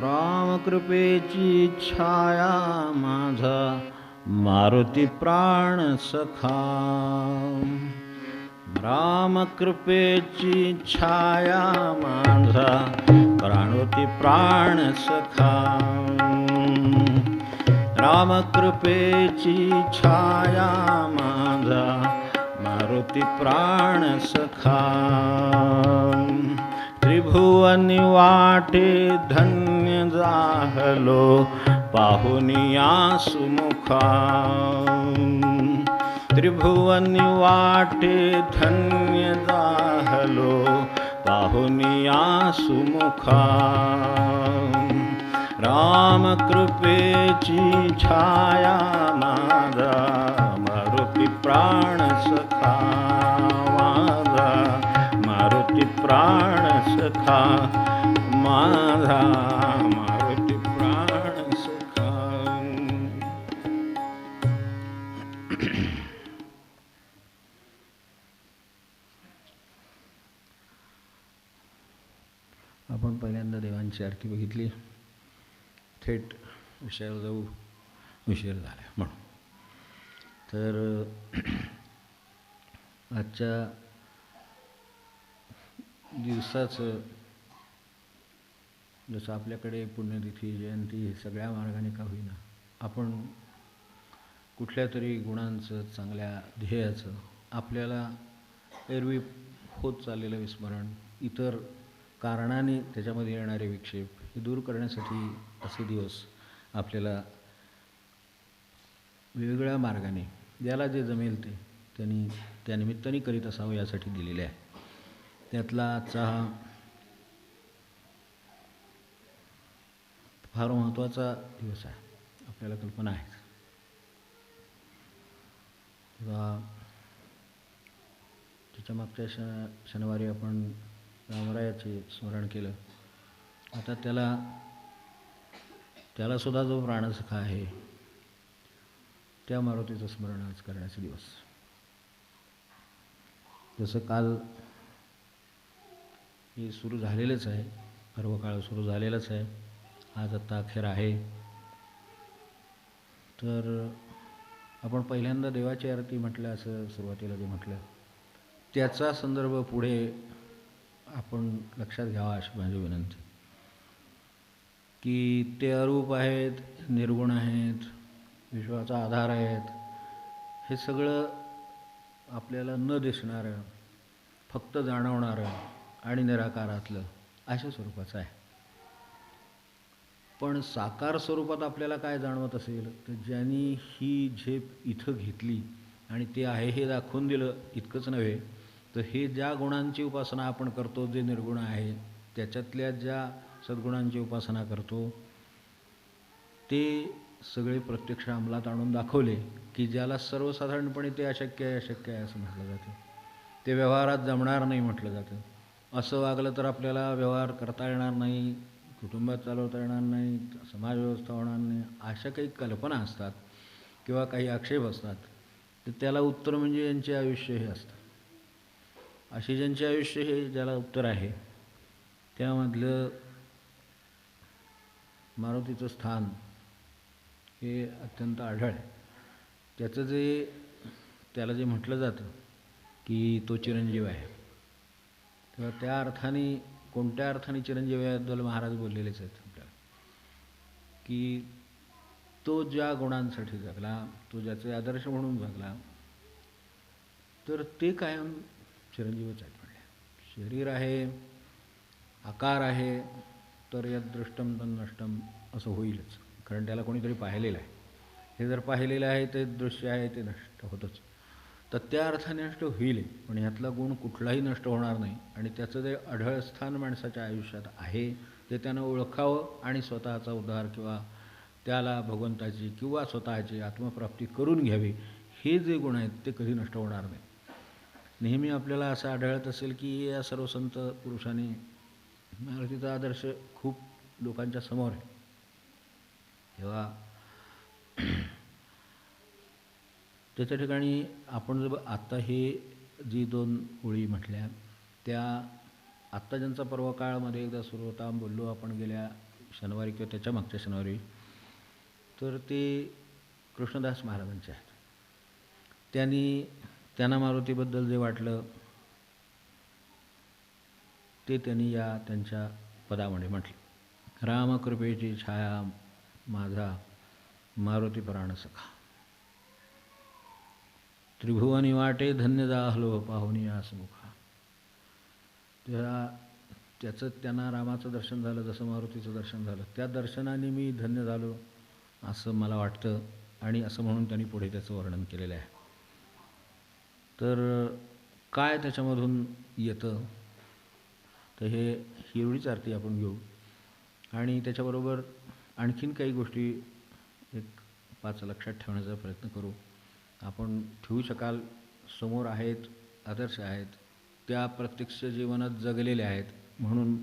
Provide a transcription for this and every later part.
रामकृपेची छाया माझा मारुती प्राण सखा. रामकृपेची छाया माझा मारुती प्राण सखा. रामकृपेची छाया माझा मारुती प्राण सखा. त्रिभुवनी वाटे धन्य जाहलो पाहुनिया सुमुखा. त्रिभुवनी वाटे धन्य जाहलो पाहुनिया सुमुखा. रामकृपेची छाया माझा मारुती प्राण सखा. माझा मारुती प्राण सखा. माझा मारुती प्राण सखा. आपण पहिल्यांदा देवांची आरती बघितली. थेट विषयावर जाऊ, उशीर झाला म्हणून. तर आजच्या दिवसाचं जसं आपल्याकडे पुण्यतिथी, जयंती हे सगळ्या मार्गाने का होईना आपण कुठल्या तरी गुणांचं, चांगल्या ध्येयाचं, आपल्याला एरवी होत चाललेलं विस्मरण, इतर कारणाने त्याच्यामध्ये येणारे विक्षेप हे दूर करण्यासाठी असे दिवस आपल्याला वेगवेगळ्या मार्गाने ज्याला जे जमेल ते त्यांनी त्यानिमित्ताने करीत असावं यासाठी दिलेले आहे. त्यातला आजचा हा फार महत्त्वाचा दिवस आहे, आपल्याला कल्पना आहे. तेव्हा त्याच्या मागच्या शनिवारी आपण रामरायाचे स्मरण केलं. आता त्याला सुद्धा जो प्राणसखा आहे त्या मारुतीचं स्मरण आज करण्याचा दिवस. जसं काल हे सुरू झालेलंच आहे, पर्वकाळ सुरू झालेलंच आहे, आज आत्ता अखेर आहे. तर आपण पहिल्यांदा देवाची आरती म्हटलं, असं सुरुवातीला जे म्हटलं त्याचा संदर्भ पुढे आपण लक्षात घ्यावा अशी माझी विनंती. की ते अरूप आहेत, निर्गुण आहेत, विश्वाचा आधार आहेत, हे सगळं आपल्याला न दिसणारं, फक्त जाणवणारं आणि निराकारातलं अशा स्वरूपाचं आहे. पण साकार स्वरूपात आपल्याला काय जाणवत असेल तर ज्यांनी ही झेप इथं घेतली आणि ते आहे हे दाखवून दिलं इतकंच नव्हे, तर हे ज्या गुणांची उपासना आपण करतो, जे निर्गुण आहे त्याच्यातल्या ज्या सद्गुणांची उपासना करतो, ते सगळे प्रत्यक्ष अंमलात आणून दाखवले की ज्याला सर्वसाधारणपणे ते अशक्य आहे अशक्य आहे असं म्हटलं जातं, ते व्यवहारात जमणार नाही म्हटलं जातं. असं वागलं तर आपल्याला व्यवहार करता येणार नाही, कुटुंबात चालवता येणार नाही, समाज व्यवस्था होणार नाही, अशा काही कल्पना असतात किंवा काही आक्षेप असतात. तर त्याला उत्तर म्हणजे यांचे आयुष्य हे असतं. अशी ज्यांचे आयुष्य हे ज्याला उत्तर आहे त्यामधलं मारुतीचं स्थान हे अत्यंत आढळ आहे. त्याला जे म्हटलं जातं की तो चिरंजीव आहे, तेव्हा त्या अर्थाने कोणत्या अर्थाने चिरंजीव याबद्दल महाराज बोललेलेच आहेत आपल्याला. की तो ज्या गुणांसाठी जगला, तो ज्याचे आदर्श म्हणून जगला, तर ते कायम चिरंजीवच आहेत म्हणले. शरीर आहे, आकार आहे, तर यद दृष्टम तन नष्टम असं होईलच, कारण त्याला कोणीतरी पाहिलेलं आहे. हे जर पाहिलेलं आहे ते दृश्य आहे ते नष्ट होतंच, तर त्या अर्थाने नष्ट होईल. पण ह्यातला गुण कुठलाही नष्ट होणार नाही आणि त्याचं जे अढळ स्थान माणसाच्या आयुष्यात आहे ते त्यानं ओळखावं आणि स्वतःचा उद्धार किंवा त्याला भगवंताची किंवा स्वतःची आत्मप्राप्ती करून घ्यावी. हे जे गुण आहेत ते कधी नष्ट होणार नाही. नेहमी आपल्याला असं आढळत असेल की या सर्व संत पुरुषांनी मारुतीचा आदर्श खूप लोकांच्या समोर आहे. तेव्हा त्याच्या ठिकाणी आपण जर आत्ता हे जी दोन ओळी म्हटल्या त्या आत्ता ज्यांचा पर्व काळामध्ये एकदा सुरू होता बोललो आपण गेल्या शनिवारी किंवा त्याच्या मागच्या शनिवारी, तर ते कृष्णदास महाराजांचे आहेत. त्यांना मारुतीबद्दल जे वाटलं ते त्यांनी या त्यांच्या पदामध्ये म्हटले. रामकृपेची छाया माझा मारुती प्राण सखा, त्रिभुवनी वाटे धन्य जाहलो पाहुनी आसमुखा. त्याचं त्यांना रामाचं दर्शन झालं, जसं मारुतीचं दर्शन झालं, त्या दर्शनाने मी धन्य झालो असं मला वाटतं. आणि असं म्हणून त्यांनी पुढे त्याचं वर्णन केलेलं आहे. तर काय त्याच्यामधून येतं, तर ही एवढीच आरती आपण घेऊ आणि त्याच्याबरोबर आणखीन काही गोष्टी एक 5 लक्षात ठेवण्याचा प्रयत्न करू. आपण ठेवू शकाल, समोर आहेत, आदर्श आहेत, त्या प्रत्यक्ष जीवनात जगलेल्या आहेत, म्हणून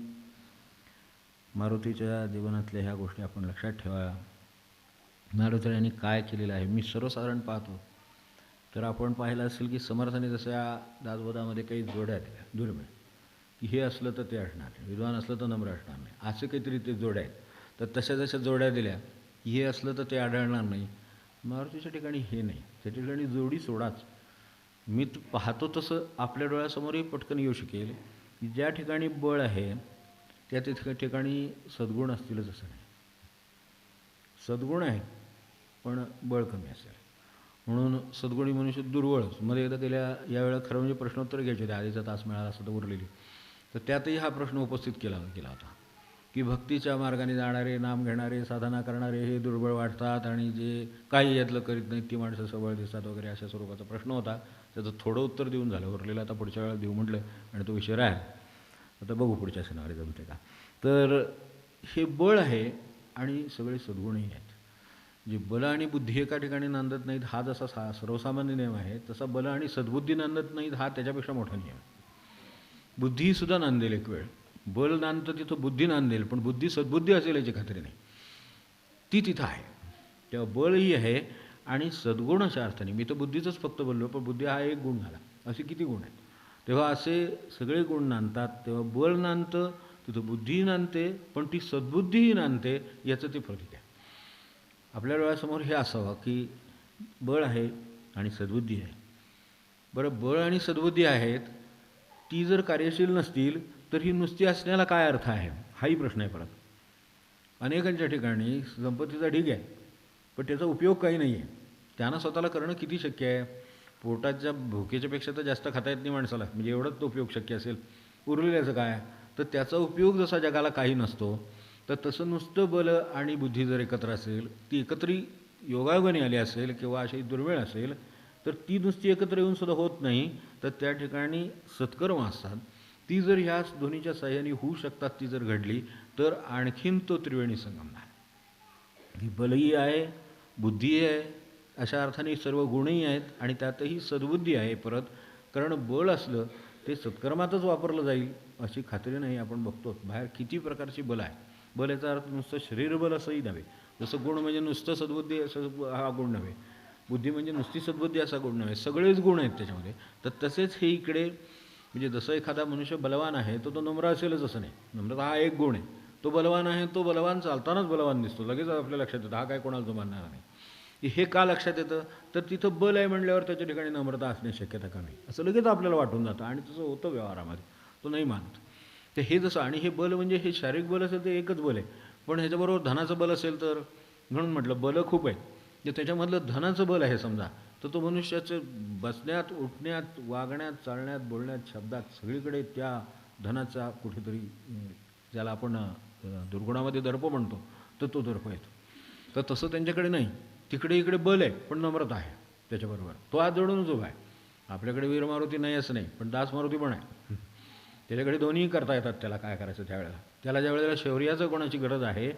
मारुतीच्या जीवनातल्या ह्या गोष्टी आपण लक्षात ठेवाव्या. मारुतीने काय केलेलं आहे मी सर्वसाधारण पाहतो तर आपण पाहिलं असेल की समर्थाने जसं या दासबोधामध्ये काही जोड्या दिल्या दुर्मिळ, की हे असलं तर ते असणार नाही, विद्वान असलं तर नम्र असणार नाही, असे काहीतरी ते जोड्या आहेत. तर तशा जशा जोड्या दिल्या की हे असलं तर ते आढळणार नाही. मारुतीच्या ठिकाणी हे नाही, त्या ठिकाणी जोडी सोडाच. मी पाहतो तसं आपल्या डोळ्यासमोरही पटकन येऊ शकेल की ज्या ठिकाणी बळ आहे त्या ठिकाणी सद्गुण असतीलच असं नाही. सद्गुण आहे पण बळ कमी असेल, म्हणून सद्गुणी मनुष्य दुर्बळच. मध्ये एकदा यावेळेला खरं म्हणजे प्रश्नोत्तर घ्यायचे होते, आधीचा तास मिळाला असं तर उरलेली, तर त्यातही हा प्रश्न उपस्थित केला होता की भक्तीच्या मार्गाने जाणारे, नाम घेणारे, साधना करणारे हे दुर्बळ वाटतात आणि जे काही यातलं करीत नाहीत ती माणसं सबळ दिसतात वगैरे, अशा स्वरूपाचा प्रश्न होता. त्याचं थोडं उत्तर देऊन झालं, उरलेलं आता पुढच्या वेळेला देऊ म्हटलं आणि तो विषय राहील. आता बघू पुढच्या शनिवारी जमते का. तर हे बळ आहे आणि सगळे सद्गुणही आहेत. जे बल आणि बुद्धी एका ठिकाणी नांदत नाहीत हा जसा सर्वसामान्य नियम आहे, तसा बल आणि सद्बुद्धी नांदत नाहीत हा त्याच्यापेक्षा मोठा नियम. बुद्धीसुद्धा नांदेल एक वेळ, बल नांदतं तिथं बुद्धी नांदेल, पण बुद्धी सद्बुद्धी असेल याची खात्री नाही, ती तिथं आहे. तेव्हा बळही आहे आणि सद्गुण अशा अर्थाने, मी तर बुद्धीचंच फक्त बोललो, पण बुद्धी हा एक गुण झाला, असे किती गुण आहेत. तेव्हा असे सगळे गुण नांदतात, तेव्हा बळ नांदतं तिथं बुद्धीही नांदते, पण ती सद्बुद्धीही नांदते, याचं ते प्रतीक आहे. आपल्या डोळ्यासमोर हे असावं की बळ आहे आणि सद्बुद्धी आहे. बरं, बळ आणि सद्बुद्धी आहेत, ती जर कार्यशील नसतील तर ही नुसती असण्याला काय अर्थ आहे, हाही प्रश्न आहे. परत अनेकांच्या ठिकाणी संपत्तीचा ढीग आहे पण त्याचा उपयोग काही नाही आहे. त्यांना स्वतःला करणं किती शक्य आहे, पोटाच्या भुकेच्यापेक्षा तर जास्त खाता येत नाही माणसाला, म्हणजे एवढंच तो उपयोग शक्य असेल, उरलेल्याचं काय. तर त्याचा उपयोग जसा जगाला काही नसतो, तर तसं नुसतं बल आणि बुद्धी जर एकत्र असेल, ती एकत्री योगायोगाने आली असेल किंवा अशी दुर्मिळ असेल, तर ती नुसती एकत्र येऊन सुद्धा होत नाही. तर त्या ठिकाणी सत्कर्म असतात, ती जर ह्या दोन्हीच्या साह्याने होऊ शकतात, ती जर घडली तर आणखीन तो त्रिवेणी संगम आहे. ही बलही आहे, बुद्धीही आहे, अशा अर्थाने सर्व गुणही आहेत आणि त्यातही सद्बुद्धी आहे. परत कारण बळ असलं ते सत्कर्मातच वापरलं जाईल अशी खात्री नाही. आपण बघतो बाहेर किती प्रकारची बल आहे. बल याचा अर्थ नुसतं शरीरबल असंही नव्हे, जसं गुण म्हणजे नुसतं सद्बुद्धी असं हा गुण नव्हे, बुद्धी म्हणजे नुसती सद्बुद्धी असा गुण नव्हे, सगळेच गुण आहेत त्याच्यामध्ये. तर तसेच हे इकडे म्हणजे जसं एखादा मनुष्य बलवान आहे तो नम्र असेलच असं नाही, नम्रता हा एक गुण आहे. तो बलवान आहे, तो बलवान चालतानाच बलवान दिसतो, लगेच आपल्या लक्षात येतं हा काय कोणाला जुमानणार नाही. हे का लक्षात येतं, तर तिथं बल आहे म्हणल्यावर त्याच्या ठिकाणी नम्रता असण्याची शक्यता कमी, असं लगेच आपल्याला वाटून जातं आणि तसं होतं व्यवहारामध्ये, तो नाही मानत. तर हे जसं, आणि हे बल म्हणजे हे शारीरिक बल असेल तर एकच बल आहे, पण ह्याच्याबरोबर धनाचं बल असेल तर, म्हणून म्हटलं बलं खूप आहे. जे त्याच्यामधलं धनाचं बल आहे समजा, तर तो मनुष्याचं बसण्यात, उठण्यात, वागण्यात, चालण्यात, बोलण्यात, शब्दात सगळीकडे त्या धनाचा कुठेतरी, ज्याला आपण दुर्गुणामध्ये दर्प म्हणतो, तर तो दर्प येतो. तर तसं त्यांच्याकडे नाही, तिकडे इकडे बल आहे पण नम्रता आहे त्याच्याबरोबर, तो आज जोडूनच उभा आहे. आपल्याकडे वीर मारुती नाही असं नाही, पण दास मारुती पण आहे, त्याच्याकडे दोन्हीही करता येतात. त्याला काय करायचं त्यावेळेला, त्याला ज्या वेळेला शौर्याचं कोणाची गरज आहे,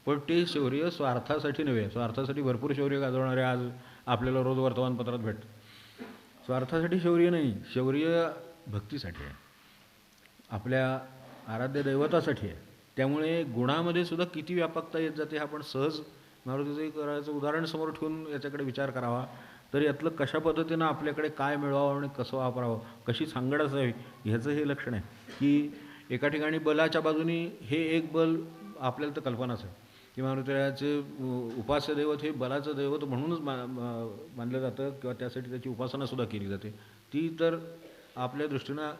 पण ते शौर्य स्वार्थासाठी नव्हे. स्वार्थासाठी भरपूर शौर्य गाजवणारे आज आपल्याला रोज वर्तमानपत्रात भेटतं. स्वार्थासाठी शौर्य नाही, शौर्य भक्तीसाठी आहे, आपल्या आराध्य दैवतासाठी आहे. त्यामुळे गुणामध्ये सुद्धा किती व्यापकता येत जाते, आपण सहज मारुतीचं करायचं उदाहरण समोर ठेवून याच्याकडे विचार करावा. तर यातलं कशा पद्धतीनं आपल्याकडे काय मिळवावं आणि कसं वापरावं, कशी सांगड असावी, ह्याचं हे लक्षण आहे. की एका ठिकाणी बलाच्या बाजूनी हे एक बल आपल्याला तर कल्पनाच आहे की मारुतीरायाचे उपास्य दैवत हे बलाचं दैवत म्हणूनच मानलं जातं किंवा त्यासाठी त्याची उपासनासुद्धा केली जाते. ती तर आपल्या दृष्टीनं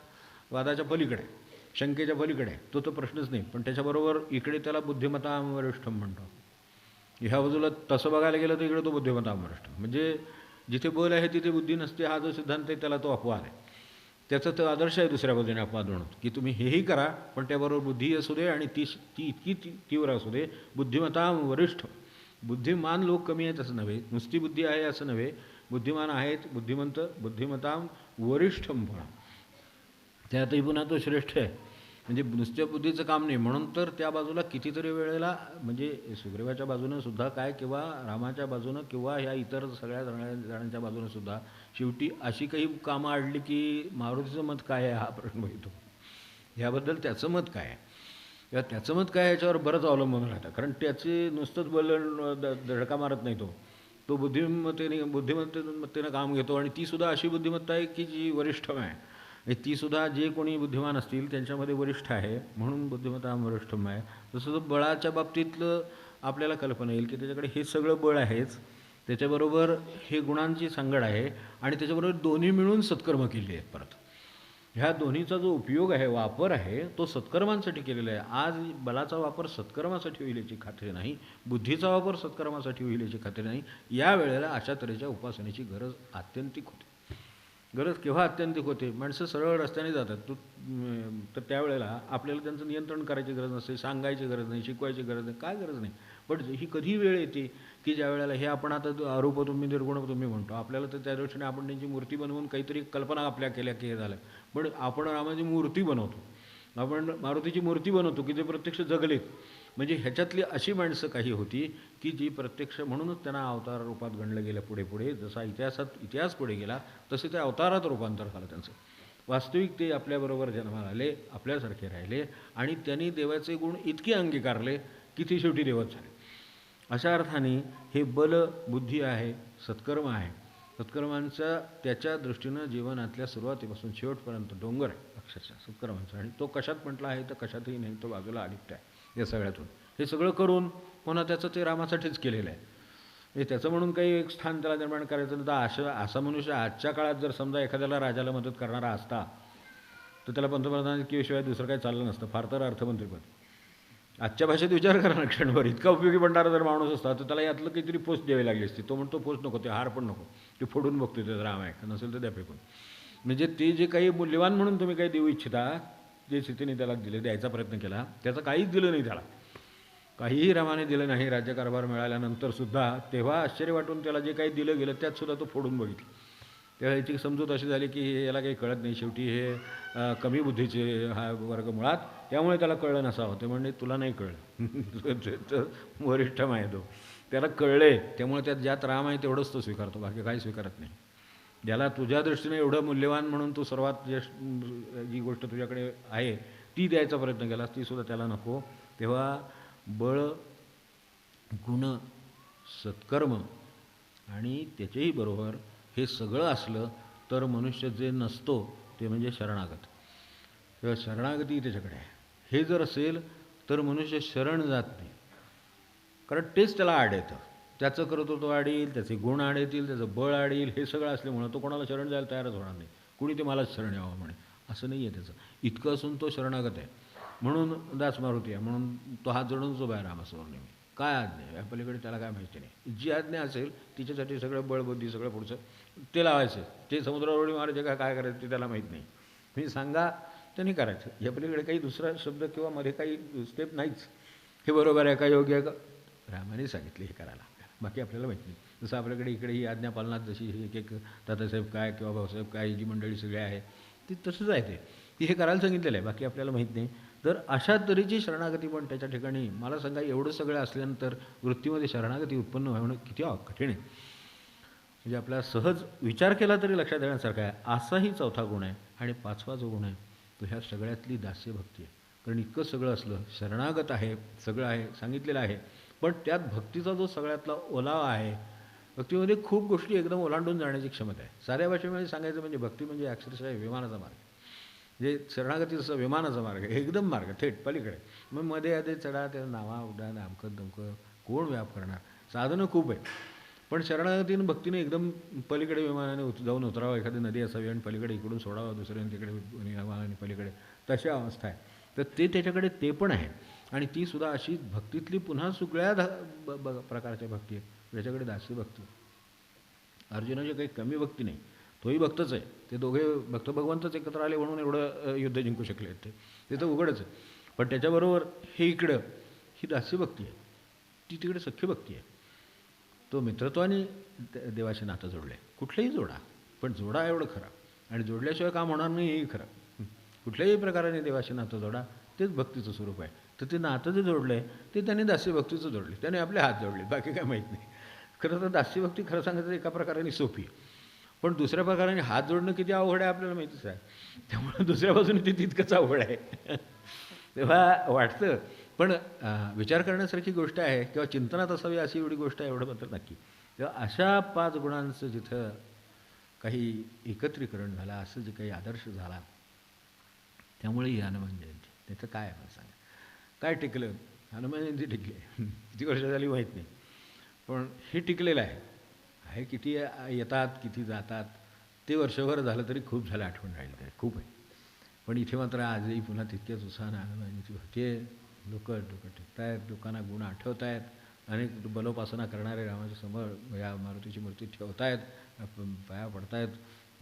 वादाच्या पलीकडे आहे, शंकेच्या पलीकडे आहे, तो प्रश्नच नाही. पण त्याच्याबरोबर इकडे त्याला बुद्धिमत्ता वरिष्ठम म्हणतो. ह्या बाजूला तसं बघायला गेलं तर इकडे तो बुद्धिमत्ता वरिष्ठ, म्हणजे जिथे बल आहे तिथे बुद्धी नसते हा जो सिद्धांत आहे त्याला तो अपवाद आहे. त्याचा तो आदर्श आहे दुसऱ्या बाजूने अपवाद म्हणून, की तुम्ही हेही करा पण त्याबरोबर बुद्धी असू दे आणि ती इतकी तीव्र असू दे. बुद्धिमत्ता वरिष्ठ, बुद्धिमान लोक कमी आहेत असं नव्हे, नुसती बुद्धी आहे असं नव्हे, बुद्धिमान आहेत, बुद्धिमंत, बुद्धिमत्ता वरिष्ठम फळा, त्यातही पुन्हा तो श्रेष्ठ आहे. म्हणजे नुसत्या बुद्धीचं काम नाही. म्हणून तर त्या बाजूला कितीतरी वेळेला म्हणजे सुग्रीवाच्या बाजूनं सुद्धा काय किंवा रामाच्या बाजूनं किंवा ह्या इतर सगळ्या जणांच्या बाजूनं सुद्धा शेवटी अशी काही कामं आडली की मारुतीचं मत काय आहे हा प्रश्न येतो. ह्याबद्दल त्याचं मत काय आहे किंवा त्याचं मत काय याच्यावर बरंच अवलंबून राहतं. कारण त्याचे नुसतंच बल धडका मारत नाही, तो बुद्धिमत्तेनं काम घेतो आणि तीसुद्धा अशी बुद्धिमत्ता आहे की जी वरिष्ठ आहे. तीसुद्धा जे कोणी बुद्धिमान असतील त्यांच्यामध्ये वरिष्ठ आहे म्हणून बुद्धिमत्ता वरिष्ठम आहे. तसं बळाच्या बाबतीतलं आपल्याला कल्पना येईल की त्याच्याकडे हे सगळं बळ आहेच, त्याच्याबरोबर हे गुणांची सांगड आहे आणि त्याच्याबरोबर दोन्ही मिळून सत्कर्म केली आहेत. परत ह्या दोन्हीचा जो उपयोग आहे, वापर आहे, तो सत्कर्मांसाठी केलेला आहे. आज बलाचा वापर सत्कर्मासाठी होईल याची खात्री नाही, बुद्धीचा वापर सत्कर्मासाठी होईल याची खात्री नाही. या वेळेला अशा तऱ्हेच्या उपासनेची गरज आत्यंतिक होते. गरज केव्हा आत्यंतिक होते? माणसं सरळ रस्त्याने जातात तर त्यावेळेला आपल्याला त्यांचं नियंत्रण करायची गरज नसते, सांगायची गरज नाही, शिकवायची गरज नाही, काय गरज नाही. पण ही कधी वेळ येते की ज्या वेळेला हे आपण आता आरोप तुम्ही निर्गुण तुम्ही म्हणतो, आपल्याला तर त्या दृष्टीने आपण त्यांची मूर्ती बनवून काहीतरी कल्पना आपल्या केल्या की हे झालं. पण आपण रामाची मूर्ती बनवतो, आपण मारुतीची मूर्ती बनवतो की जे प्रत्यक्ष जगलेत. म्हणजे ह्याच्यातली अशी माणसं काही होती की जी प्रत्यक्ष, म्हणूनच त्यांना अवतार रूपात गणलं गेलं. पुढे पुढे जसा इतिहास पुढे गेला तसे त्या अवतारात रूपांतर झालं त्यांचं. वास्तविक ते आपल्याबरोबर जन्माला आले, आपल्यासारखे राहिले आणि त्यांनी देवाचे गुण इतके अंगीकारले की ते शेवटी देवच झाले. अशा अर्थाने हे बल बुद्धी आहे, सत्कर्म आहे. सत्कर्मांचा त्याच्या दृष्टीनं जीवनातल्या सुरुवातीपासून शेवटपर्यंत डोंगर आहे अक्षरशः सत्कर्मांचा. आणि तो कशात म्हटला आहे तर कशातही नाही, तो बाजूला अलिप्त आहे या सगळ्यातून. हे सगळं करून पुन्हा त्याचं ते रामासाठीच केलेलं आहे. हे त्याचं म्हणून काही एक स्थान त्याला निर्माण करायचं नाही. तर असा मनुष्य आजच्या काळात जर समजा एखाद्याला राजाला मदत करणारा असता तर त्याला पंतप्रधानकीशिवाय दुसरं काही चाललं नसतं, फार तर अर्थमंत्रीपद. आजच्या भाषेत विचार करा ना क्षणभर, इतका उपयोगी पडणारा जर माणूस असता तर त्याला यातलं काहीतरी पोस्ट द्यावी लागली असती. तो म्हणतो पोस्ट नको, ते हार पण नको, ते फोडून बघतो ते राम आहे नसेल तर द्या फेकून. म्हणजे ते जे काही मूल्यवान म्हणून तुम्ही काही देऊ इच्छिता, जे स्थितीने त्याला दिले, द्यायचा प्रयत्न केला, त्याचं काहीच दिलं नाही त्याला, काहीही रामाने दिलं नाही. राज्यकारभार मिळाल्यानंतरसुद्धा तेव्हा आश्चर्य वाटून त्याला जे काही दिलं गेलं त्यातसुद्धा तो फोडून बघितलं. तेव्हा याची समजूत अशी झाली की याला काही कळत नाही, शेवटी हे कमी बुद्धीचे हा वर्ग मुळात, त्यामुळे त्याला कळलं नसावं. ते म्हणजे तुला नाही कळलं, वरिष्ठ आहे तो, त्याला कळले, त्यामुळे त्यात ज्यात राम आहे तेवढंच तो स्वीकारतो, बाकी काही स्वीकारत नाही. ज्याला तुझ्या दृष्टीने एवढं मूल्यवान म्हणून तू सर्वात जी गोष्ट तुझ्याकडे आहे ती द्यायचा प्रयत्न केलास, तीसुद्धा त्याला नको. तेव्हा बळ, गुण, सत्कर्म आणि त्याच्याही बरोबर हे सगळं असलं तर मनुष्य जे नसतो ते म्हणजे शरणागत किंवा शरणागती त्याच्याकडे आहे. हे जर असेल तर मनुष्य शरण जात नाही, कारण तेच त्याला आड येतं. त्याचं कर्तृत्व आडील, त्याचे गुण आड येतील, त्याचं बळ आडील, हे सगळं असल्यामुळं तो कोणाला शरण जायला तयारच होणार नाही. कुणी ते मलाच शरण यावं म्हणे असं नाही आहे त्याचं. इतकं असून तो शरणागत आहे. म्हणून दास मारुती आहे, म्हणून तो हात जोडून उभा आहे रामासमोर नेहमी. काय आज्ञा या पलीकडे त्याला काय माहिती नाही. जी आज्ञा असेल तिच्यासाठी सगळं बळबुद्धी सगळं पुढचं ते लावायचं. ते समुद्रावर उडी मारायचे का काय करायचं ते त्याला माहीत नाही. मी सांगा त्यांनी करायचं. या पलीकडे काही दुसरा शब्द किंवा मध्ये काही स्टेप नाहीच. हे बरोबर आहे का, योग्य आहे का, रामाने सांगितले हे करायला, बाकी आपल्याला माहीत नाही. जसं आपल्याकडे इकडे ही आज्ञापालनात जशी एक एक दादासाहेब काय किंवा भाऊसाहेब काय जी मंडळी सगळी आहे ती तसंच आहे. ते हे करायला सांगितलेलं आहे, बाकी आपल्याला माहीत नाही. तर अशा तऱ्हेची शरणागती पण त्याच्या ठिकाणी, मला सांगा एवढं सगळं असल्यानंतर वृत्तीमध्ये शरणागती उत्पन्न होणं किती कठीण आहे. म्हणजे आपला सहज विचार केला तरी लक्षात येण्यासारखा आहे. असाही चौथा गुण आहे. आणि पाचवा जो गुण आहे तो ह्या सगळ्यातली दास्यभक्ती आहे. कारण इतकं सगळं असलं, शरणागत आहे, सगळं आहे, सांगितलेलं आहे, पण त्यात भक्तीचा जो सगळ्यातला ओलावा आहे, भक्तीमध्ये खूप गोष्टी एकदम ओलांडून जाण्याची क्षमता आहे. साध्या भाषेमध्ये सांगायचं म्हणजे भक्ती म्हणजे अक्षरशः विमानाचा मार्ग. जे शरणागती जसं विमानाचा मार्ग आहे, एकदम मार्ग थेट पलीकडे. मग मध्ये आधी चढा, त्या नावा उड्डाण अमकं दमकं कोण व्याप करणार. साधनं खूप आहे, पण शरणागतीनं भक्तीने एकदम पलीकडे विमानाने जाऊन उतरावं. एखादी नदी असावी आणि पलीकडे इकडून सोडावं, दुसऱ्याने तिकडे विमानाने पलीकडे, तशी अवस्था आहे. तर ते त्याच्याकडे ते पण आहे. आणि तीसुद्धा अशी भक्तीतली पुन्हा सगळ्या प्रकारच्या भक्ती आहे. त्याच्याकडे दासी भक्ती. अर्जुनाची काही कमी भक्ती नाही, तोही भक्तच आहे. ते दोघे भक्त भगवंतच एकत्र आले म्हणून एवढं युद्ध जिंकू शकले आहेत. ते तर उघडच आहे. पण त्याच्याबरोबर हे इकडं ही दास्य भक्ती आहे, ती तिकडे सख्य भक्ती आहे. तो मित्रत्वाने देवाशी नातं जोडलं आहे. कुठलंही जोडा, पण जोडा एवढं खरं. आणि जोडल्याशिवाय काम होणार नाही हेही खरं. कुठल्याही प्रकाराने देवाशी नातं जोडा, तेच भक्तीचं स्वरूप आहे. तर ते नातं जे जोडलं आहे ते त्याने दास्य भक्तीचं जोडले, त्याने आपले हात जोडले, बाकी काय माहीत नाही. खरं तर दास्य भक्ती खरं सांगायचं एका प्रकाराने सोपी आहे, पण दुसऱ्या प्रकाराने हात जोडणं किती अवघड आहे आपल्याला माहितीच आहे. त्यामुळे दुसऱ्या बाजूने ते तितकंच अवघड आहे. तेव्हा वाटतं, पण विचार करण्यासारखी गोष्ट आहे किंवा चिंतनात असावी अशी एवढी गोष्ट आहे, एवढं मात्र नक्की. तेव्हा अशा 5 गुणांचं जिथं काही एकत्रीकरण झालं, असं जे काही आदर्श झाला, त्यामुळे ही हनुमान जयंती. त्याचं काय आहे मला सांगा, काय टिकलं? हनुमान जयंती टिकली आहे. किती वर्ष झाली माहीत नाही, पण हे टिकलेलं आहे. आहे किती येतात, किती जातात, ते वर्षभर झालं तरी खूप झालं, आठवण राहिलं तरी खूप आहे. पण इथे मात्र आजही पुन्हा तितक्याच उत्साहानं हनुमान जयंती होते. लोक डोकं टेकत आहेत, लोकांना गुण आठवत आहेत. अनेक बलोपासना करणारे रामाच्या समोर या मारुतीची मूर्ती ठेवत आहेत, पाया पडत आहेत,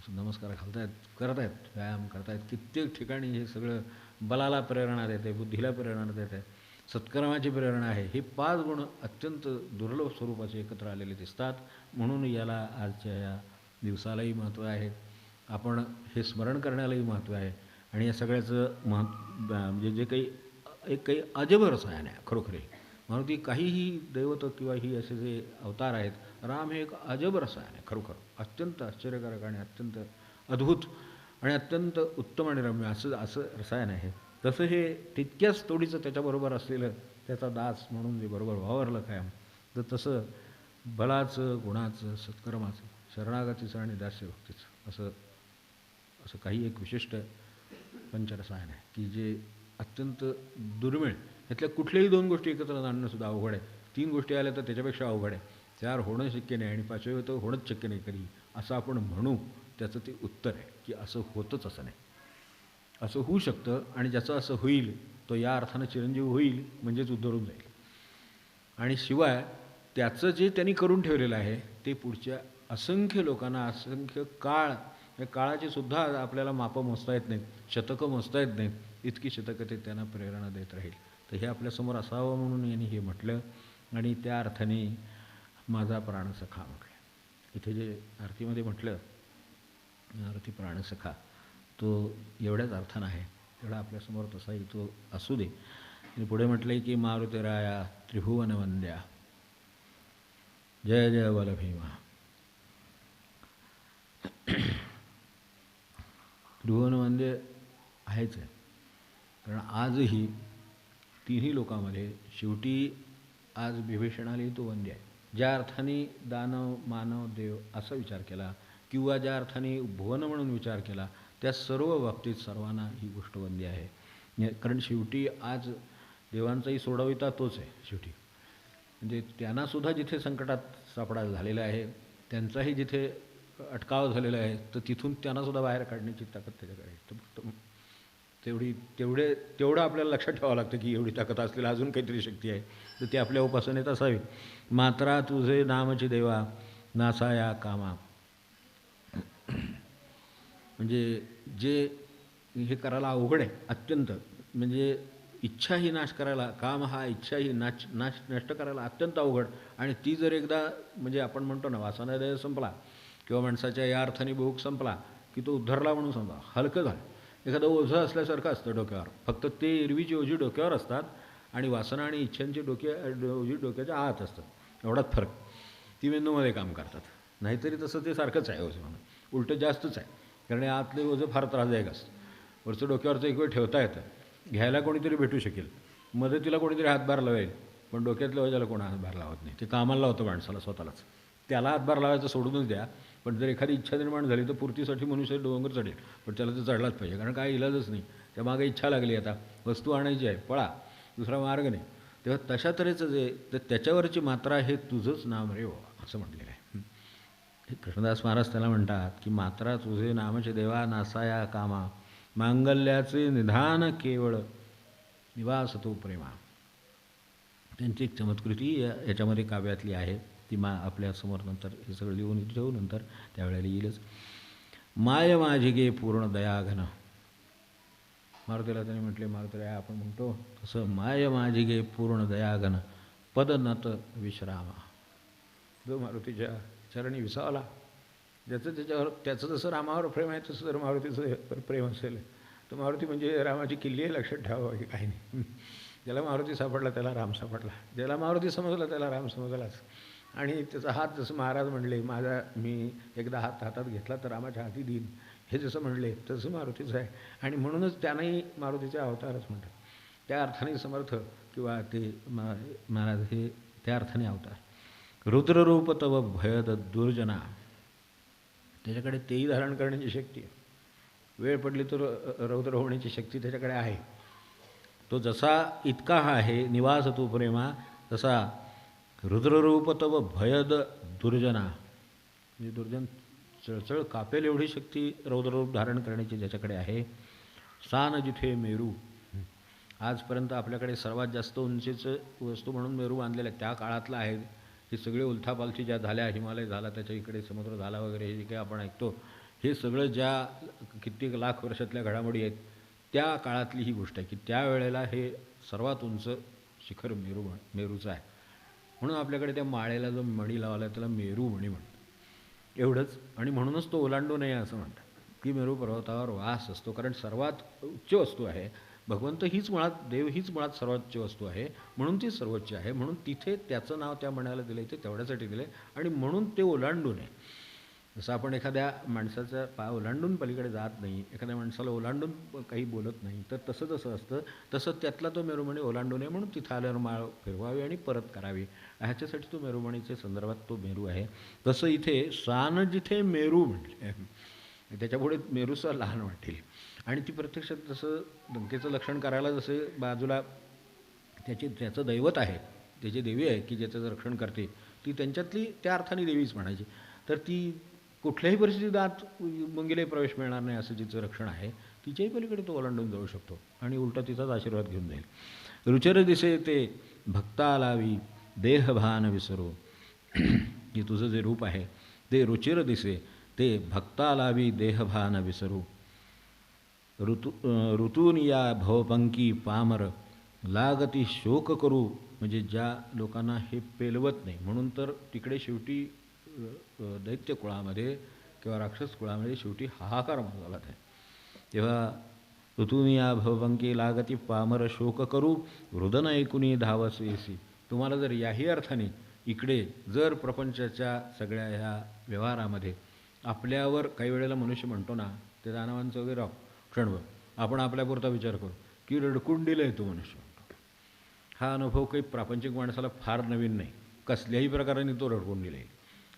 नमस्कार घालत आहेत, करत आहेत, व्यायाम करत आहेत. कित्येक ठिकाणी हे सगळं बलाला प्रेरणा देते, बुद्धीला प्रेरणा देते, सत्कर्माची प्रेरणा आहे. हे 5 गुण अत्यंत दुर्लभ स्वरूपाचे एकत्र आलेले दिसतात. म्हणून याला आजच्या या दिवसालाही महत्त्व आहे. आपण हे स्मरण करण्यालाही महत्त्व आहे. आणि या सगळ्याचं म्हणजे जे काही अजब रसायन आहे खरोखर. म्हणून ती काहीही दैवत किंवा ही असे जे अवतार आहेत, राम हे एक अजब रसायन आहे खरोखर. अत्यंत आश्चर्यकारक आणि अत्यंत अद्भुत आणि अत्यंत उत्तम आणि रम्य असं रसायन आहे. तसं हे तितक्याच तोडीचं त्याच्याबरोबर असलेलं त्याचा दास म्हणून जे बरोबर वावरलं कायम, तर तसं बलाचं, गुणाचं, सत्कर्माचं, शरणागतीचं आणि दास्यभक्तीचं असं काही एक विशिष्ट पंचरसायन आहे की जे अत्यंत दुर्मिळ. ह्यातल्या कुठल्याही 2 गोष्टी एकत्र आणणंसुद्धा अवघड आहे. 3 गोष्टी आल्या तर त्याच्यापेक्षा अवघड आहे. 4 होणं शक्य नाही आणि 5वे तर होणंच शक्य नाही कधी, असं आपण म्हणू. त्याचं ते उत्तर आहे की असं होतंच असं नाही, असं होऊ शकतं. आणि ज्याचं असं होईल तो या अर्थानं चिरंजीव होईल, म्हणजेच उद्धरून जाईल. आणि शिवाय त्याचं जे त्यांनी करून ठेवलेलं आहे ते पुढच्या असंख्य लोकांना असंख्य काळ, या काळाची सुद्धा आपल्याला मापं मोजता येत नाहीत, शतकं मोजता येत नाहीत, इतकी शतकं ते त्यांना प्रेरणा देत राहील. तर हे आपल्यासमोर असावं म्हणून यांनी हे म्हटलं. आणि त्या अर्थाने माझा प्राणसखा म्हटलं. इथे जे आरतीमध्ये म्हटलं आरती प्राणसखा, तो एवढ्याच अर्थानं आहे, तेवढा आपल्यासमोर तसाही तो असू दे. आणि पुढे म्हटलं की मारुतीराया त्रिभुवनवंद्या, जय जय बलभीमा. त्रिभुवनवंद्य आहेच आहे, कारण आजही तिन्ही लोकांमध्ये शेवटी आज विभीषणालाही तो वंद्य आहे. ज्या अर्थाने दानव, मानव, देव असा विचार केला किंवा ज्या अर्थाने भुवन म्हणून विचार केला, त्या सर्व बाबतीत सर्वांना ही गोष्ट वंद्य आहे. कारण शेवटी आज देवांचाही सोडविता तोच आहे शेवटी. म्हणजे त्यांनासुद्धा जिथे संकटात सापडा झालेला आहे, त्यांचाही जिथे अटकाव झालेला आहे, तर तिथून त्यांनासुद्धा बाहेर काढण्याची ताकद त्याच्याकडे आहे. तर फक्त तेवढं आपल्याला लक्षात ठेवावं लागतं की एवढी ताकद असलेला अजून काहीतरी शक्ती आहे, तर ती आपल्या उपासनेत असावी. मात्रा तुझे नामची देवा नासाया कामा. म्हणजे जे हे करायला अवघड आहे अत्यंत, म्हणजे इच्छाही नाश करायला, काम हा इच्छाही नष्ट करायला अत्यंत अवघड. आणि ती जर एकदा म्हणजे आपण म्हणतो ना वासनादेह संपला किंवा माणसाच्या या अर्थाने भोग संपला की तो उद्धरला म्हणून समजा, हलकं झालं. एखादं ओझं असल्यासारखं असतं डोक्यावर, फक्त ते एरवीची ओझी डोक्यावर असतात आणि वासना आणि इच्छांची ओझी डोक्याच्या आत असतात, एवढाच फरक. ती मेंदूमध्ये काम करतात. नाहीतरी तसं ते सारखंच आहे ओझं म्हणून, उलटं जास्तच आहे. कारण आतले ओझं फार त्रासदायक असतं. वरचं डोक्यावरचं एक वेळ ठेवता येतं, घ्यायला कोणीतरी भेटू शकेल, मदतीला कोणीतरी हातभार लावेल, पण डोक्यातल्या ओझ्याला कोणा हातभार लावत नाही. ते कामाला लावतं माणसाला स्वतःलाच. त्याला हातभार लावायचं सोडूनच द्या, पण जर एखादी इच्छा निर्माण झाली तर पूर्तीसाठी मनुष्य डोंगर चढेल, पण त्याला तर चढलाच पाहिजे, कारण काय इलाजच नाही. त्या मागे इच्छा लागली, आता वस्तू आणायची आहे, पळा, दुसरा मार्ग नाही. तेव्हा तशा तऱ्हेचं जे तर त्याच्यावरची मात्रा हे तुझंच नाम रे बाबा असं म्हटलेलं आहे. कृष्णदास महाराज त्याला म्हणतात की मात्रा तुझे नामचे देवा नासाया कामा, मांगल्याचे निधान केवळ निवास तो प्रेमा. त्यांची एक चमत्कृती याच्यामध्ये काव्यातली आहे, ती आपल्यासमोर नंतर हे सगळं लिहून ठेवू, नंतर त्यावेळेला येईलच. माय माझी गे पूर्ण दयाघन. मारुतीला त्याने म्हटले, मारुतीला आपण म्हणतो तसं, माय माझी गे पूर्ण दयाघन पदनत विश्रामा. जो मारुतीच्या चरणी विसावला, त्याचं जसं रामावर प्रेम आहे तसं जर मारुतीचं प्रेम असेल तर मारुती म्हणजे रामाची किल्ली आहे, लक्षात ठेवावं की काही नाही. ज्याला मारुती सापडला त्याला राम सापडला, ज्याला मारुती समजला त्याला राम समजलाच. आणि त्याचा हात, जसं महाराज म्हणले, मी एकदा हातात घेतला तर रामाच्या हाती देईन, हे जसं म्हणले तसं मारुतीचं आहे. आणि म्हणूनच त्यांनाही मारुतीचे अवतारच म्हणतात. त्या अर्थाने समर्थ किंवा ते महाराज हे त्या अर्थाने अवतार. रुद्ररूप तव भयद दुर्जना, त्याच्याकडे तेही धारण करण्याची शक्ती आहे. वेळ पडली तर रौद्र होण्याची शक्ती त्याच्याकडे आहे. तो जसा इतका आहे निवास तू प्रेमा, तसा रुद्ररूप तव भयद दुर्जना, म्हणजे दुर्जन चळचळ कापेल एवढी शक्ती रौद्ररूप धारण करण्याची ज्याच्याकडे आहे. सान जिथे मेरू, आजपर्यंत आपल्याकडे सर्वात जास्त उंचीचं वस्तू म्हणून मेरू बांधलेलं आहे, त्या काळातला आहे. ही सगळे उलथापालथी ज्या झाल्या, हिमालय झाला, त्याच्या इकडे समुद्र झाला वगैरे, हे जे काही आपण ऐकतो, हे सगळं ज्या कित्येक लाख वर्षातल्या घडामोडी आहेत, त्या काळातली ही गोष्ट आहे की त्यावेळेला हे सर्वात उंच शिखर मेरूचं आहे. म्हणून आपल्याकडे त्या माळेला जो मणी लावला त्याला मेरू मणी म्हणतात, एवढंच. आणि म्हणूनच तो ओलांडू नये असं म्हणतात की मेरू पर्वतावर वास असतो, कारण सर्वात उच्च वस्तू आहे. भगवंत हीच मुळात, देव हीच मुळात सर्वोच्च वस्तू आहे, म्हणून ती सर्वोच्च आहे. म्हणून तिथे त्याचं नाव त्या मण्याला दिलं, ते तेवढ्यासाठी दिलं, आणि म्हणून ते ओलांडू नये. जसं आपण एखाद्या माणसाचा पाय ओलांडून पलीकडे जात नाही, एखाद्या माणसाला ओलांडून काही बोलत नाही, तर तसं जसं असतं तसं त्यातला तो मेरुमणी ओलांडू नये, म्हणून तिथं आल्यावर माळ फिरवावी आणि परत करावी, ह्याच्यासाठी तो मेरुमणीच्या संदर्भात तो मेरू आहे. तसं इथे सान जिथे मेरू म्हटले, त्याच्यापुढे मेरूचं लहान वाटेल. आणि ती प्रत्यक्षात जसं लंकेचं लक्षण करायला जसे बाजूला त्याचं दैवत आहे, त्याची देवी आहे की ज्याचं रक्षण करते, ती त्यांच्यातली त्या अर्थाने देवीच म्हणायची. तर ती कुठल्याही परिस्थितीत आत मंगेलाही प्रवेश मिळणार नाही असं जिचं रक्षण आहे, तिच्याही पलीकडे तो ओलांडून जाऊ शकतो आणि उलटा तिचाच आशीर्वाद घेऊन जाईल. रुचिर दिसे ते भक्ता लावी देहभान विसरू, की तुझं जे रूप आहे ते रुचिर दिसे ते भक्ता लावी देहभान विसरू. ऋतून या भवपंकी पामर लागती शोक करू, म्हणजे ज्या लोकांना हे पेलवत नाही, म्हणून तर तिकडे शेवटी दैत्य कुळामध्ये किंवा राक्षस कुळामध्ये शेवटी हाहाकार माजवला आहे. तेव्हा ऋतून या भवपंकी लागती पामर शोक करू, हृदन ऐकुनी धावसेसी. तुम्हाला जर याही अर्थाने इकडे जर प्रपंचाच्या सगळ्या ह्या व्यवहारामध्ये आपल्यावर काही वेळेला मनुष्य म्हणतो ना, ते दानवांचं वगैरे राव क्षणभर आपण आपल्यापुरता विचार करू की रडकून दिलं आहे तो मनुष्य म्हणतो. हा अनुभव काही प्रापंचिक माणसाला फार नवीन नाही, कसल्याही प्रकाराने तो रडकून दिला येईल.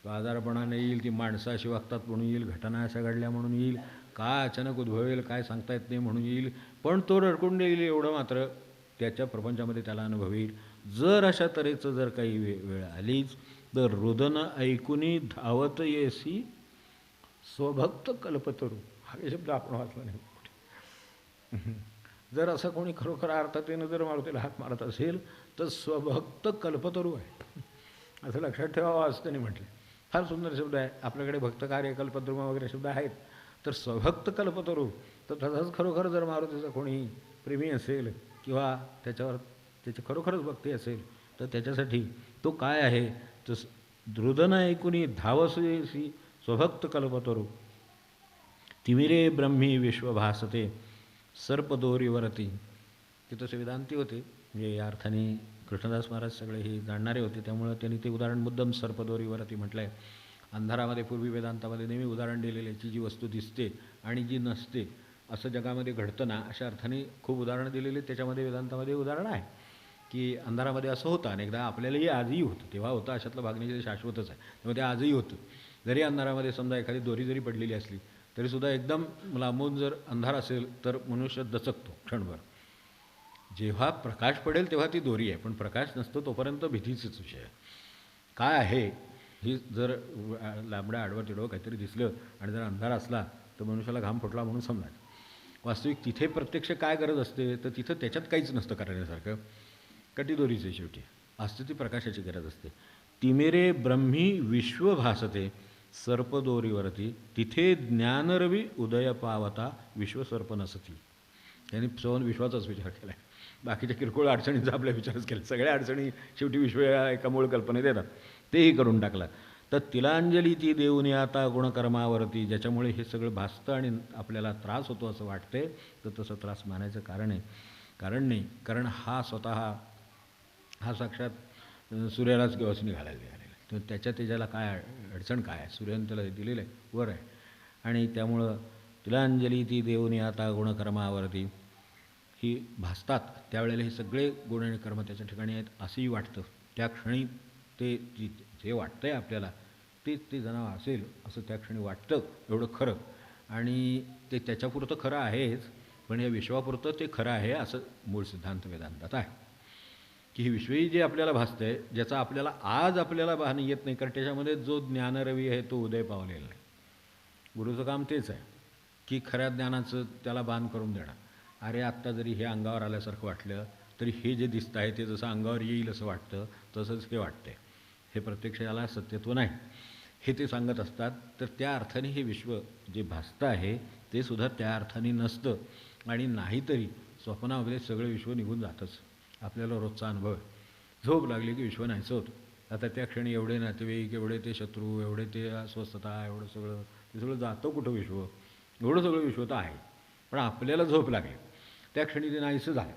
तो आजारपणाने येईल, ती माणसं अशी वागतात म्हणून येईल, घटना अशा घडल्या म्हणून येईल, काय अचानक उद्भवेल काय सांगता येत नाही म्हणून येईल, पण तो रडकून येईल एवढं मात्र त्याच्या प्रपंचामध्ये त्याला अनुभव येईल. जर अशा तऱ्हेचं जर काही वेळ आलीच तर रुदन ऐकुनी धावत येसी स्वभक्त कल्पतरू. हा शब्द आपण वाचला नाही. जर असं कोणी खरोखर अर्थातेनं जर मारुतीला हात मारत असेल तर स्वभक्त कल्पतरू आहे असं लक्षात ठेवावं असं त्यांनी म्हटलं. फार सुंदर शब्द आहे. आपल्याकडे भक्तकार्य कल्पद्रुमा वगैरे शब्द आहेत, तर स्वभक्त कल्पतरू, तर तसंच खरोखर जर मारुतीचा कोणी प्रेमी असेल किंवा त्याची खरोखरच भक्ती असेल तर त्याच्यासाठी तो काय आहे तर दृदन ऐकुनी धावसेसी स्वभक्त कल्पतरू. तिमिरे ब्रह्मी विश्वभासते सर्पदोरीवरती. तिथं वेदांती होते, म्हणजे या अर्थाने कृष्णदास महाराज सगळे हे जाणणारे होते, त्यामुळं त्यांनी ते उदाहरण मुद्दम सर्पदोरीवरती म्हटलं आहे. अंधारामध्ये पूर्वी वेदांतामध्ये नेहमी उदाहरण दिलेलं आहे, जी वस्तू दिसते आणि जी नसते असं जगामध्ये घडतं ना, अशा अर्थाने खूप उदाहरणं दिलेली. त्याच्यामध्ये वेदांतामध्ये उदाहरण आहे की अंधारामध्ये असं होतं, अनेकदा आपल्यालाही आजही होतं, तेव्हा होतं, अशातलं भागण्याचे शाश्वतच आहे, त्यामुळे ते आजही होतं जरी अंधारामध्ये समजा एखादी दोरी जरी पडलेली असली तरीसुद्धा एकदम लांबून जर अंधार असेल तर मनुष्य दचकतो क्षणभर. जेव्हा प्रकाश पडेल तेव्हा ती दोरी आहे, पण प्रकाश नसतो तोपर्यंत भीतीचाच विषय आहे. काय आहे ही जर लांबड्या आडवं तिडवं काहीतरी दिसलं आणि जर अंधार असला तर मनुष्याला घाम फुटला म्हणून समजायचं. वास्तविक तिथे प्रत्यक्ष काय गरज असते तर तिथं त्याच्यात काहीच नसतं करण्यासारखं, का ती दोरीचं शेवटी असते, ती प्रकाशाची गरज असते. तिमिरे ब्रह्मी विश्व भासते सर्पदोरीवरती, तिथे ज्ञानरवी उदय पावता विश्वसर्प नसती. त्यांनी सवन विश्वाचाच विचार केला आहे, बाकीच्या किरकोळ अडचणींचा आपला विचारच केला. सगळ्या अडचणी शेवटी विश्व या एका मूळ कल्पनेत येतात, तेही करून टाकला. तर तिलांजली ती देऊनी आता गुणकर्मावरती, ज्याच्यामुळे हे सगळं भासतं आणि आपल्याला त्रास होतो असं वाटते, तर तसं त्रास मानायचं कारण नाही. कारण हा स्वतः हा साक्षात सूर्यालाच गवसणी घालायला निघालेला. तर त्याच्याला काय अडचण काय आहे, सूर्यानं त्याला दिलेलं आहे, वर आहे. आणि त्यामुळं तिलांजली ती देऊनी आता गुणकर्मावरती ही भासतात. त्यावेळेला हे सगळे गुण आणि कर्म त्याच्या ठिकाणी आहेत असंही वाटतं. त्या क्षणी ते जे वाटतं आहे आपल्याला ते जणं असेल असं त्या क्षणी वाटतं, एवढं खरं. आणि ते त्याच्यापुरतं खरं आहेच, पण या विश्वापुरतं ते खरं आहे असं मूळ सिद्धांत वेदांतात आहे. की ही विश्वही जे आपल्याला भासतं आहे, ज्याचा आपल्याला भान येत नाही, कारण त्याच्यामध्ये जो ज्ञानरवी आहे तो उदय पावलेला नाही. गुरुचं काम तेच आहे की खऱ्या ज्ञानाचं त्याला भान करून देणं. अरे आत्ता जरी हे अंगावर आल्यासारखं वाटलं तरी हे जे दिसतं आहे ते जसं अंगावर येईल असं वाटतं, तसंच हे वाटतंय, हे प्रत्यक्ष याला सत्यत्व नाही, हे ते सांगत असतात. तर त्या अर्थाने हे विश्व जे भासतं आहे ते सुद्धा त्या अर्थाने नसतं. आणि नाहीतरी स्वप्नामध्ये सगळं विश्व निघून जातंच. आपल्याला रोजचा अनुभव आहे, झोप लागली की विश्व नाहीचं होतं. आता त्या क्षणी एवढे नातेवाईक, एवढे ते शत्रू, एवढे ते अस्वस्थता, एवढं सगळं ते सगळं जातं कुठं विश्व, एवढं सगळं विश्व तर आहे, पण आपल्याला झोप लागली त्या क्षणी ते नाहीसं झालं.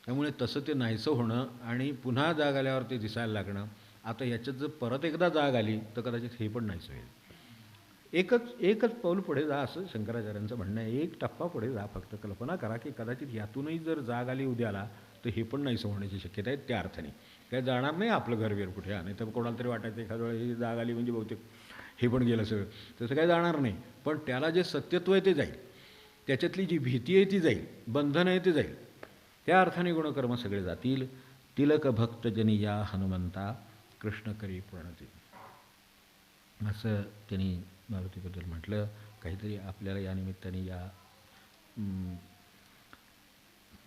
त्यामुळे तसं ते नाहीसं होणं आणि पुन्हा जाग आल्यावर ते दिसायला लागणं. आता याच्यात जर परत एकदा जाग आली तर कदाचित हे पण नाहीसं होईल. एकच पाऊल पुढे जा असं शंकराचार्यांचं म्हणणं आहे. एक टप्पा पुढे जा, फक्त कल्पना करा की कदाचित यातूनही जर जाग आली उद्याला तर हे पण नाहीसं होण्याची शक्यता आहे. त्या अर्थाने काय जाणार नाही आपलं घरवीर कुठे, आणि तर कोणाला तरी वाटायचं एखाद्या वेळेस ही जाग आली म्हणजे बहुतेक हे पण गेलं सगळं, तसं काय जाणार नाही. पण त्याला जे सत्यत्व आहे ते जाईल, त्याच्यातली जी भीती आहे ती जाईल, बंधन आहे ते जाईल. त्या अर्थाने गुणकर्म सगळे जातील. तिलक भक्तजनी या हनुमंता कृष्ण करी प्रणती, असं त्यांनी मारुतीबद्दल म्हटलं. काहीतरी आपल्याला या निमित्ताने या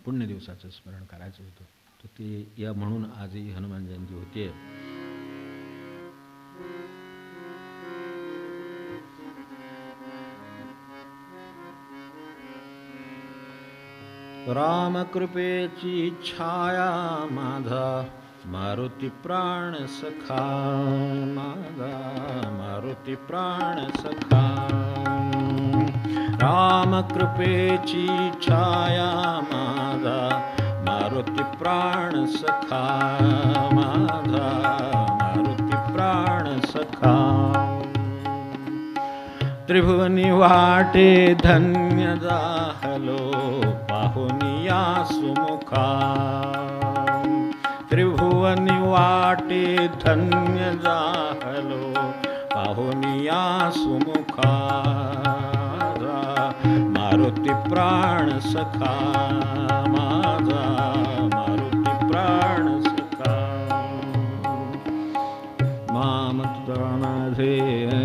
पुण्यदिवसाचं स्मरण करायचं होतं, तर ते या म्हणून आजही हनुमान जयंती होते. रामकृपेची छाया माझा मारुती प्राण सखा, माझा मारुती प्राण सखा. रामकृपेची छाया माझा मारुती प्राण सखा, माझा मारुती प्राण सखा. त्रिभुवनी वाटे धन्य जाहलो पाहुनिया सुमुखा. त्रिभुवनी वाटे धन्य जाहलो पाहुनिया सुमुखा. मारुती प्राण सखा, माझा मारुती प्राण सखा. माझे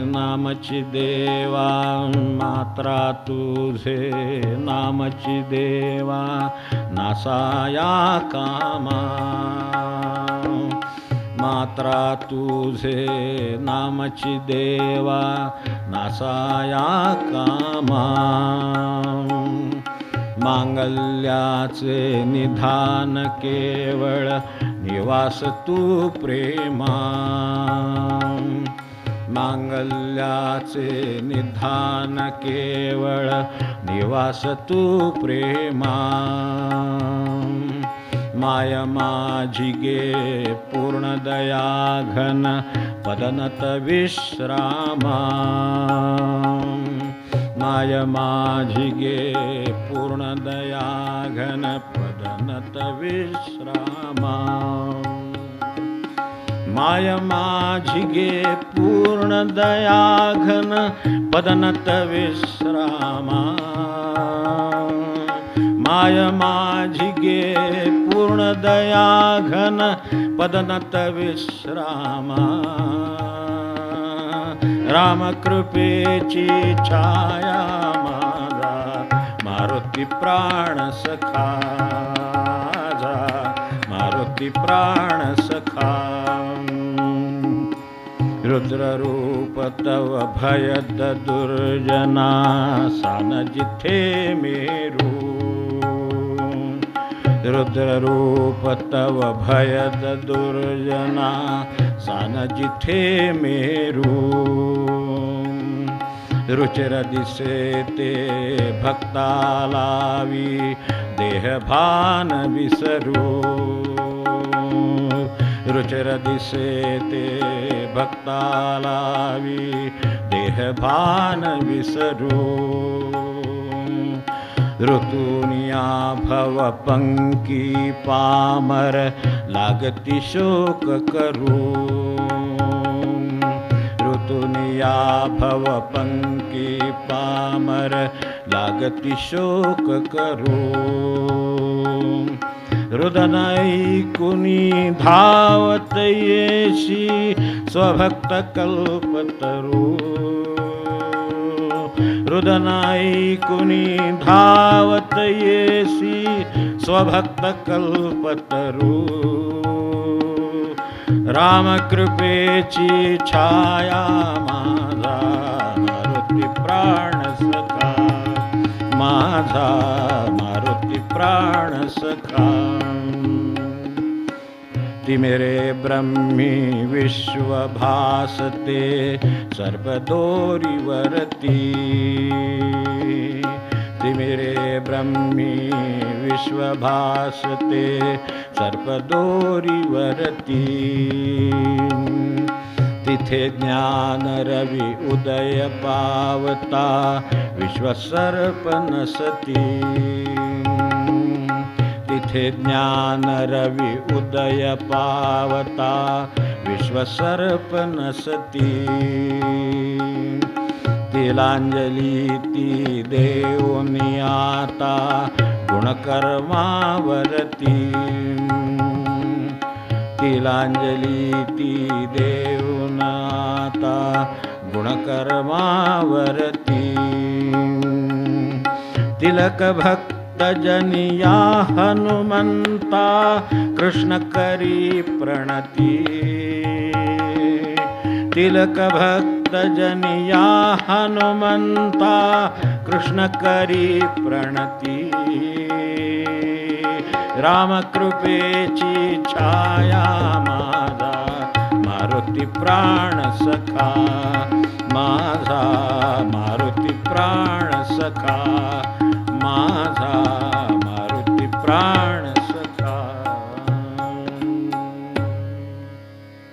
नामची देवा मात्रा तुझे नामची देवा नासाया कामा. मात्रा तुझे नामची देवा नासाया कामा. मांगल्याचे निधान केवळ निवास तू प्रेमा. मांगल्याचे निधान केवळ निवास तू प्रेमा. माय माझी गे पूर्ण दया घन पदनत विश्रामा. माय माझी गे पूर्ण दया घन पदनत विश्रामा. माय माझी गे पूर्ण दयाघन पदनत विश्रामा माय माझी गे पूर्ण दयाघन पदनत विश्रामा रामकृपेची छाया माझा मारुती प्राण सखा मारुती प्राण सखा रुद्ररूप तव भयद दुर्जना सान जिथे मेरू रुद्ररूप तव भयद दुर्जना सान जिथे मेरू रुचिर दिसे ते भक्ता लावी देहभान विसरू रुचिर दिसे ते भक्ता लावी देहभान विसरू ऋतुनिया भव पंकी पामर लागती शोक करू ऋतुनिया भव पंकी पामर लागती शोक करू रुदनाई कुनी धावत येशी स्वभक्त कल्पतरू रुदनाई कुनी धावत येसी स्वभक्त कल्पतरू रामकृपेची छाया माझा मारुती प्राण सखा माझा मारुती प्राण सखा ती मेरे ब्रह्मी विश्व भासते सर्वदोरीवरती ती मेरे ब्रह्मी विश्व भासते सर्वदोरीवरती तिथे ज्ञान रवि उदय पावता विश्व सर्प नसती तिथे ज्ञान रवि उदय पावता विश्व सर्प नसती तिलांजली ती देऊनी आता गुणकर्मावरती तिलांजली ती देऊन आता गुणकर्मावरती तिलक भक्त जनिया हनुमंता कृष्ण करी प्रणती तिलक भक्त जनिया हनुमंता कृष्ण करी प्रणती रामकृपेची छाया माझा मारुती प्राण सखा माझा मारुती प्राण सखा